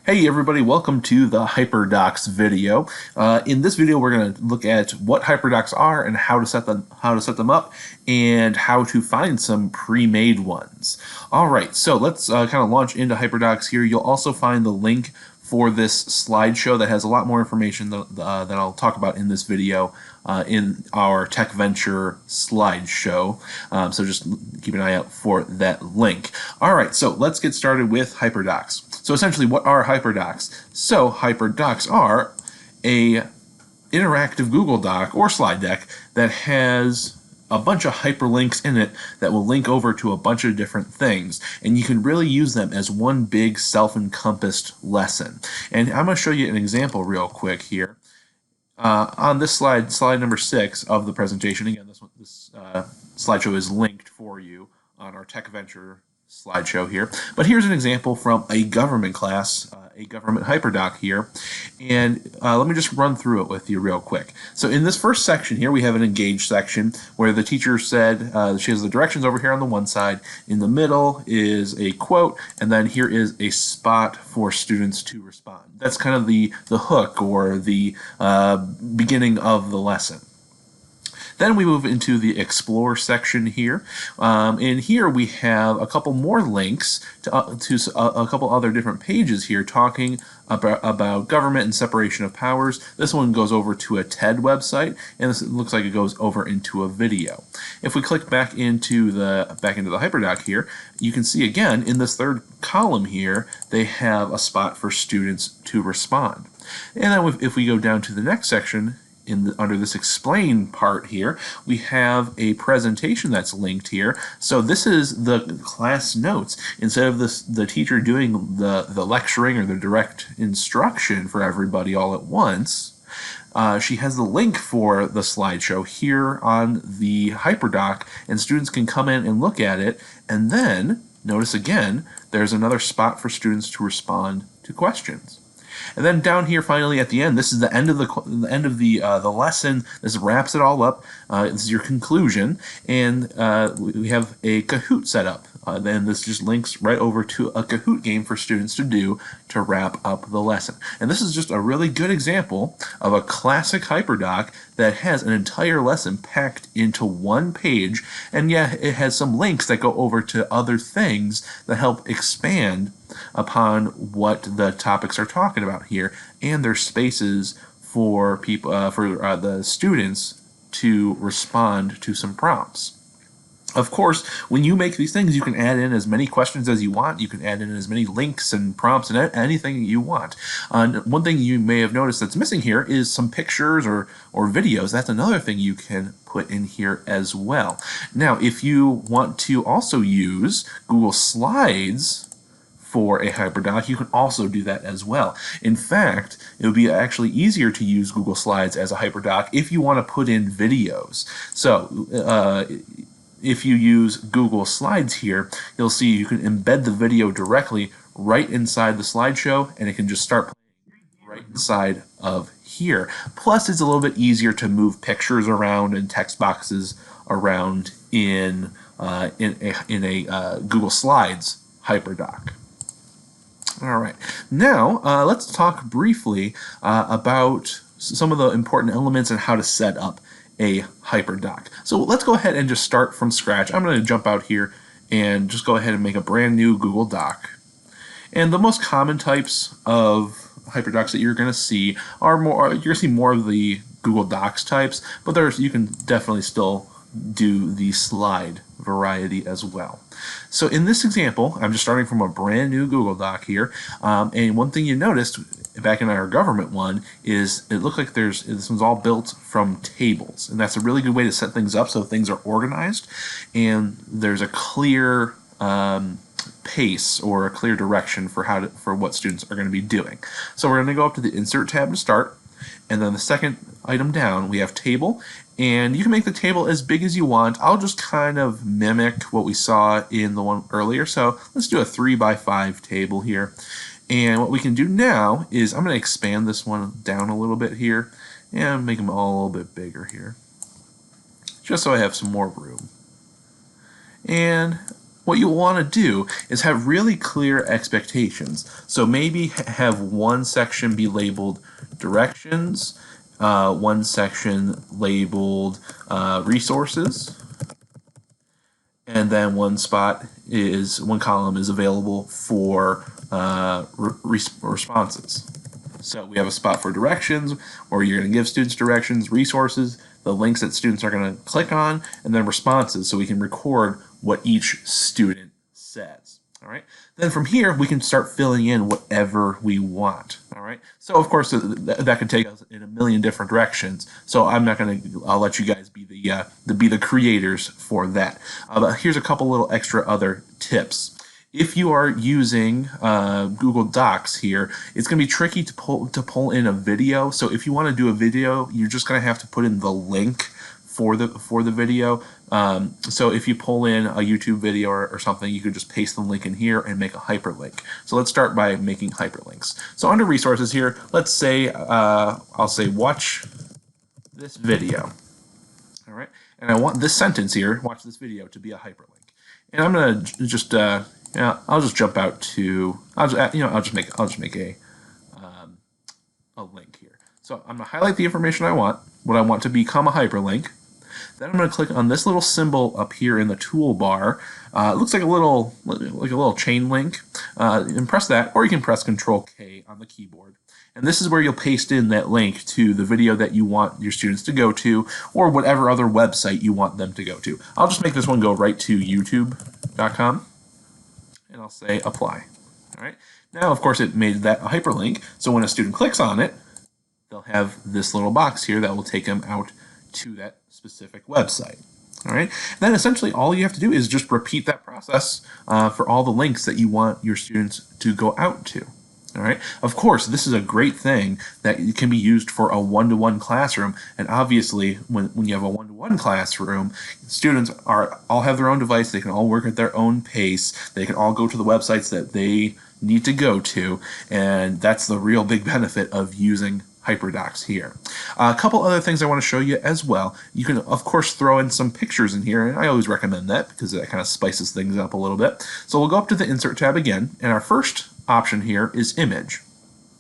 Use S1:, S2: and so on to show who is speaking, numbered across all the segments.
S1: Hey everybody, welcome to the Hyperdocs video. In this video, we're going to look at what Hyperdocs are and how to set them up, and how to find some pre-made ones. All right, so let's kind of launch into Hyperdocs here. You'll also find the link for this slideshow that has a lot more information that I'll talk about in this video in our Tech Venture slideshow. So just keep an eye out for that link. All right, so let's get started with Hyperdocs. So essentially, what are Hyperdocs? So Hyperdocs are a interactive Google Doc or slide deck that has a bunch of hyperlinks in it that will link over to a bunch of different things, and you can really use them as one big self-encompassed lesson. And I'm going to show you an example real quick here. On this slide number 6 of the presentation, again, this slideshow is linked for you on our Tech Venture slideshow here. But here's an example from a government class, a government hyperdoc here. And let me just run through it with you real quick. So in this first section here, we have an engage section where the teacher said she has the directions over here on the one side. In the middle is a quote, and then here is a spot for students to respond. That's kind of the hook or the beginning of the lesson. Then we move into the Explore section here. And here we have a couple more links to a couple other different pages here talking about government and separation of powers. This one goes over to a TED website, and this looks like it goes over into a video. If we click back into the Hyperdoc here, you can see again in this third column here, they have a spot for students to respond. And then if we go down to the next section, under this explain part here, we have a presentation that's linked here. So this is the class notes. Instead of the teacher doing the lecturing or the direct instruction for everybody all at once, she has the link for the slideshow here on the Hyperdoc, and students can come in and look at it. And then notice again, there's another spot for students to respond to questions. And then down here, finally, at the end, this is the end of the lesson. This wraps it all up. This is your conclusion, and we have a Kahoot set up. Then this just links right over to a Kahoot game for students to do to wrap up the lesson. And this is just a really good example of a classic Hyperdoc that has an entire lesson packed into one page, and yeah, it has some links that go over to other things that help expand upon what the topics are talking about here, and there's spaces for people the students to respond to some prompts. Of course, when you make these things, you can add in as many questions as you want. You can add in as many links and prompts and anything you want. One thing you may have noticed that's missing here is some pictures or videos. That's another thing you can put in here as well. Now, if you want to also use Google Slides for a Hyperdoc, you can also do that as well. In fact, it would be actually easier to use Google Slides as a Hyperdoc if you want to put in videos. So if you use Google Slides here, you'll see you can embed the video directly right inside the slideshow, and it can just start playing right inside of here. Plus, it's a little bit easier to move pictures around and text boxes around in a Google Slides Hyperdoc. All right, now let's talk briefly about some of the important elements and how to set up a Hyperdoc. So let's go ahead and just start from scratch. I'm going to jump out here and just go ahead and make a brand new Google Doc. And the most common types of Hyperdocs that you're going to see are you're going to see more of the Google Docs types, but you can definitely still do the slide variety as well. So in this example, I'm just starting from a brand new Google Doc here, and one thing you noticed back in our government one is it looked like this one's all built from tables, and that's a really good way to set things up so things are organized and there's a clear pace or a clear direction for what students are going to be doing. So we're going to go up to the Insert tab to start, and then the second item down we have Table, and you can make the table as big as you want. I'll just kind of mimic what we saw in the one earlier, so let's do a 3x5 table here. And what we can do now is I'm going to expand this one down a little bit here and make them all a little bit bigger here, just so I have some more room. And what you want to do is have really clear expectations. So maybe have one section be labeled directions, one section labeled resources, and then one column is available for responses. So we have a spot for directions, where you're going to give students directions, resources, the links that students are going to click on, and then responses, so we can record what each student says. All right. Then from here, we can start filling in whatever we want. All right. So of course that could take us in a million different directions. So I'm not going to. I'll let you guys be the creators for that. But here's a couple little extra other tips. If you are using Google Docs here, it's going to be tricky to pull in a video. So if you want to do a video, you're just going to have to put in the link for the video. So if you pull in a YouTube video or something, you could just paste the link in here and make a hyperlink. So let's start by making hyperlinks. So under resources here, let's say I'll say watch this video. All right, and I want this sentence here, watch this video, to be a hyperlink. And I'm gonna just I'll just jump out to I'll just make a link here. So I'm gonna highlight the information I want, what I want to become a hyperlink. Then I'm going to click on this little symbol up here in the toolbar. It looks like a little chain link. And press that, or you can press Control K on the keyboard. And this is where you'll paste in that link to the video that you want your students to go to, or whatever other website you want them to go to. I'll just make this one go right to youtube.com, and I'll say apply. All right. Now, of course, it made that a hyperlink, so when a student clicks on it, they'll have this little box here that will take them out to that specific website. All right. And then essentially all you have to do is just repeat that process for all the links that you want your students to go out to. All right. Of course, this is a great thing that can be used for a one-to-one classroom. And obviously, when you have a one-to-one classroom, students all have their own device. They can all work at their own pace. They can all go to the websites that they need to go to. And that's the real big benefit of using Hyperdocs here. A couple other things I want to show you as well. You can, of course, throw in some pictures in here, and I always recommend that because that kind of spices things up a little bit. So we'll go up to the Insert tab again, and our first option here is Image.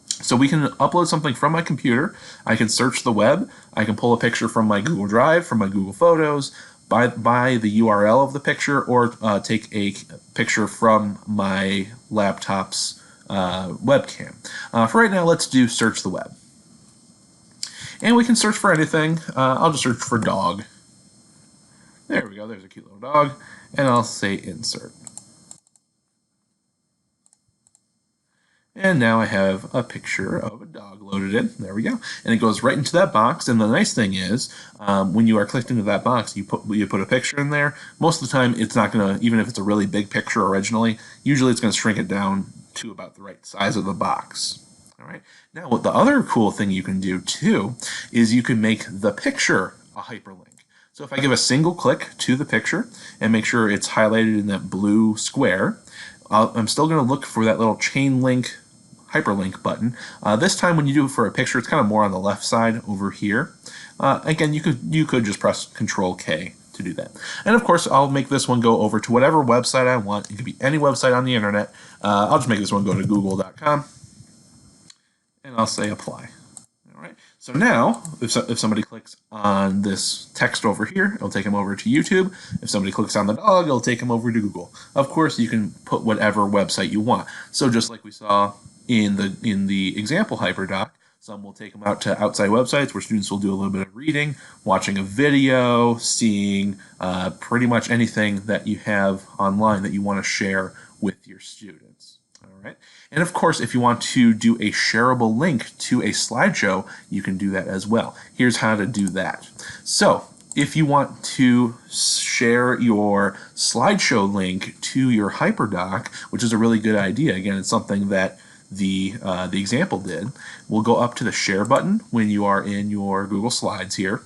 S1: So we can upload something from my computer. I can search the web. I can pull a picture from my Google Drive, from my Google Photos, by the URL of the picture, or take a picture from my laptop's webcam. For right now, let's do Search the Web. And we can search for anything. I'll just search for dog. There we go. There's a cute little dog. And I'll say insert. And now I have a picture of a dog loaded in. There we go. And it goes right into that box. And the nice thing is, when you are clicked into that box, you put a picture in there. Most of the time, it's not going to, even if it's a really big picture originally, usually it's going to shrink it down to about the right size of the box. All right. Now, what the other cool thing you can do too is you can make the picture a hyperlink. So if I give a single click to the picture and make sure it's highlighted in that blue square, I'm still going to look for that little chain link hyperlink button. This time, when you do it for a picture, it's kind of more on the left side over here. Again, you could just press Control K to do that. And of course, I'll make this one go over to whatever website I want. It could be any website on the internet. I'll just make this one go to google.com. And I'll say apply. All right. So now, if somebody clicks on this text over here, it'll take them over to YouTube. If somebody clicks on the dog, it'll take them over to Google. Of course, you can put whatever website you want. So just like we saw in the example Hyperdoc, some will take them out to outside websites where students will do a little bit of reading, watching a video, seeing pretty much anything that you have online that you want to share with your students. All right. And of course, if you want to do a shareable link to a slideshow, you can do that as well. Here's how to do that. So if you want to share your slideshow link to your Hyperdoc, which is a really good idea, again, it's something that the example did, we'll go up to the share button when you are in your Google Slides here.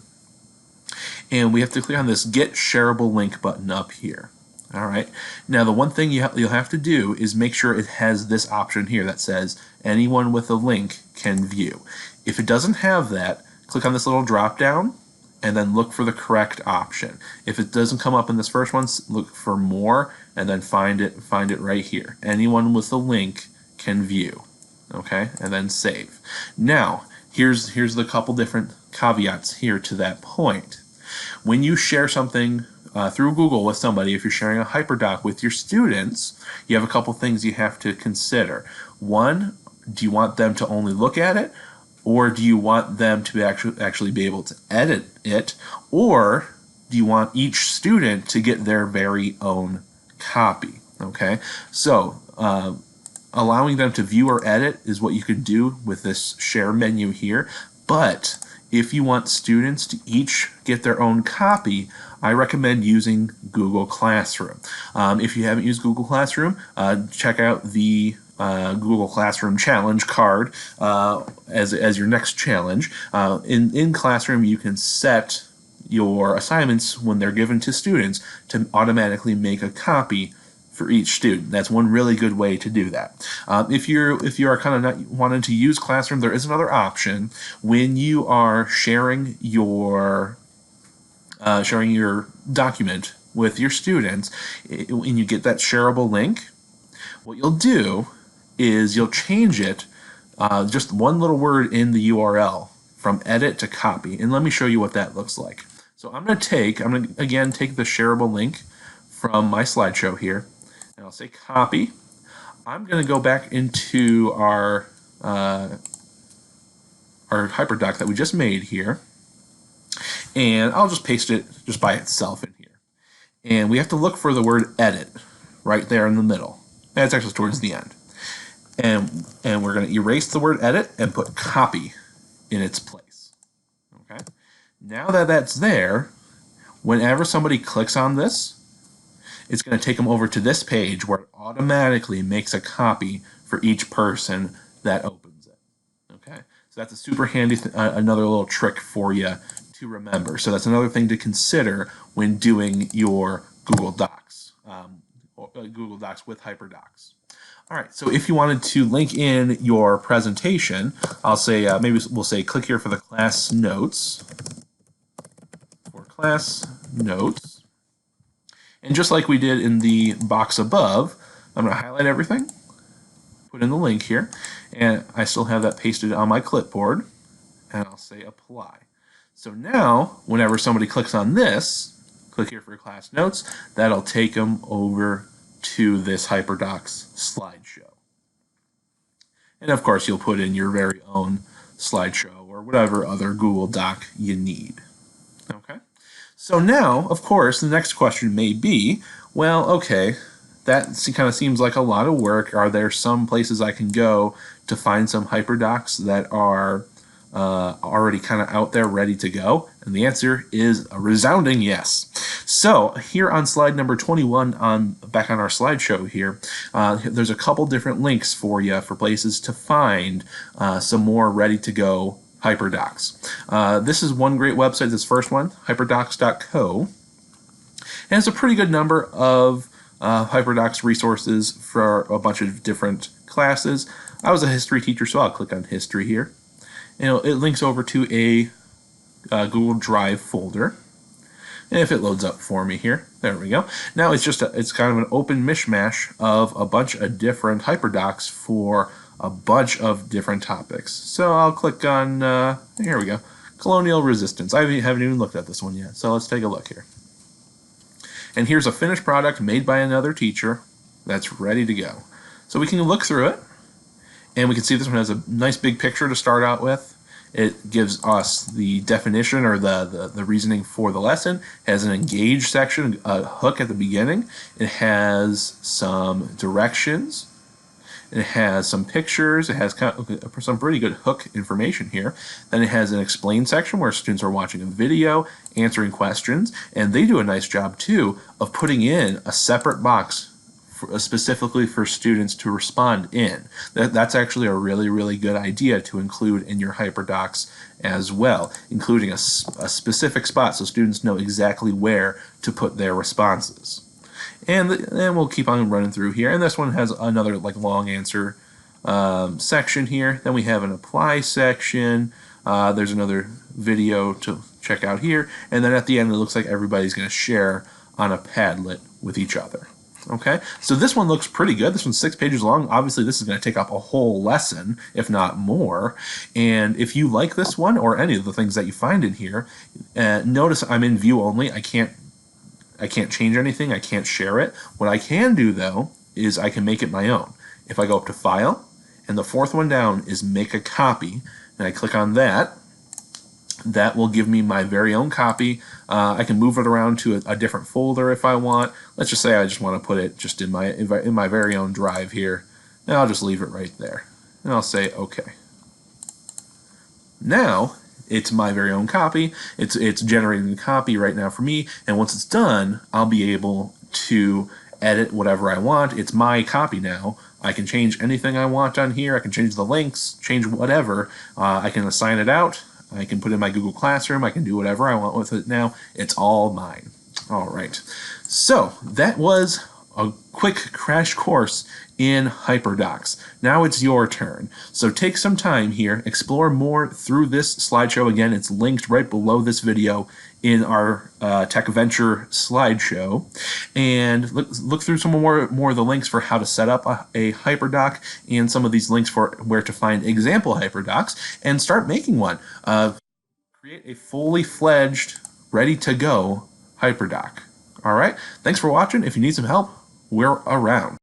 S1: And we have to click on this Get Shareable Link button up here. All right. Now, the one thing you'll have to do is make sure it has this option here that says anyone with a link can view. If it doesn't have that, click on this little drop down and then look for the correct option. If it doesn't come up in this first one, look for more and then find it right here. Anyone with the link can view. Okay, and then save. Now, here's the couple different caveats here to that point. When you share something through Google with somebody, if you're sharing a Hyperdoc with your students, you have a couple things you have to consider. One, do you want them to only look at it, or do you want them to actually be able to edit it, or do you want each student to get their very own copy? Okay, so allowing them to view or edit is what you could do with this share menu here, but if you want students to each get their own copy, I recommend using Google Classroom. If you haven't used Google Classroom, check out the Google Classroom challenge card as your next challenge. In Classroom, you can set your assignments when they're given to students to automatically make a copy for each student. That's one really good way to do that. If you are kind of not wanting to use Classroom, there is another option. When you are sharing your document with your students, and you get that shareable link, what you'll do is you'll change it, just one little word in the URL from edit to copy. And let me show you what that looks like. So I'm going to again take the shareable link from my slideshow here, and I'll say copy. I'm going to go back into our Hyperdoc that we just made here, and I'll just paste it just by itself in here. And we have to look for the word edit right there in the middle. That's actually towards the end. And we're going to erase the word edit and put copy in its place. Okay. Now that that's there, whenever somebody clicks on this, it's going to take them over to this page where it automatically makes a copy for each person that opens it. Okay. So that's a super handy, another little trick for you to remember. So that's another thing to consider when doing your Google Docs, Google Docs with Hyperdocs. All right, so if you wanted to link in your presentation, I'll say, maybe we'll say click here for the class notes. And just like we did in the box above, I'm going to highlight everything, put in the link here, and I still have that pasted on my clipboard, and I'll say apply. So now, whenever somebody clicks on this, click here for class notes, that'll take them over to this Hyperdocs slideshow. And of course, you'll put in your very own slideshow or whatever other Google Doc you need. Okay. So now, of course, the next question may be, well, okay, that kind of seems like a lot of work. Are there some places I can go to find some Hyperdocs that are already kind of out there ready to go? And the answer is a resounding yes. So here on slide number 21, back on our slideshow here, there's a couple different links for you for places to find some more ready to go Hyperdocs. This is one great website, this first one, hyperdocs.co. And it's a pretty good number of Hyperdocs resources for a bunch of different classes. I was a history teacher, so I'll click on history here. And it links over to a Google Drive folder. And if it loads up for me here, there we go. Now it's kind of an open mishmash of a bunch of different Hyperdocs for a bunch of different topics. So I'll click on, here we go, colonial resistance. I haven't even looked at this one yet, so let's take a look here. And here's a finished product made by another teacher that's ready to go. So we can look through it, and we can see this one has a nice big picture to start out with. It gives us the definition or the reasoning for the lesson. It has an engage section, a hook at the beginning. It has some directions. It has some pictures. It has some pretty good hook information here. Then it has an explain section where students are watching a video, answering questions, and they do a nice job too of putting in a separate box specifically for students to respond in. That's actually a really, really good idea to include in your Hyperdocs as well, including a specific spot so students know exactly where to put their responses. And we'll keep on running through here. And this one has another long answer section here. Then we have an apply section. There's another video to check out here, and then at the end it looks like everybody's going to share on a Padlet with each other. Okay, so this one looks pretty good. This one's 6 pages long. Obviously, this is going to take up a whole lesson, if not more. And if you like this one or any of the things that you find in here, notice I'm in view only. I can't change anything. I can't share it. What I can do, though, is I can make it my own. If I go up to File, and the fourth one down is Make a Copy, and I click on that, that will give me my very own copy. I can move it around to a different folder if I want. Let's just say I just want to put it just in my very own drive here. And I'll just leave it right there. And I'll say OK. Now it's my very own copy. It's generating the copy right now for me. And once it's done, I'll be able to edit whatever I want. It's my copy now. I can change anything I want on here. I can change the links, change whatever. I can assign it out. I can put it in my Google Classroom. I can do whatever I want with it now. It's all mine. All right. So that was a quick crash course in Hyperdocs. Now it's your turn. So take some time here, explore more through this slideshow. Again, it's linked right below this video in our Tech Venture slideshow. And look through some more of the links for how to set up a Hyperdoc and some of these links for where to find example Hyperdocs and start making one. Create a fully fledged, ready to go Hyperdoc. All right. Thanks for watching. If you need some help, we're around.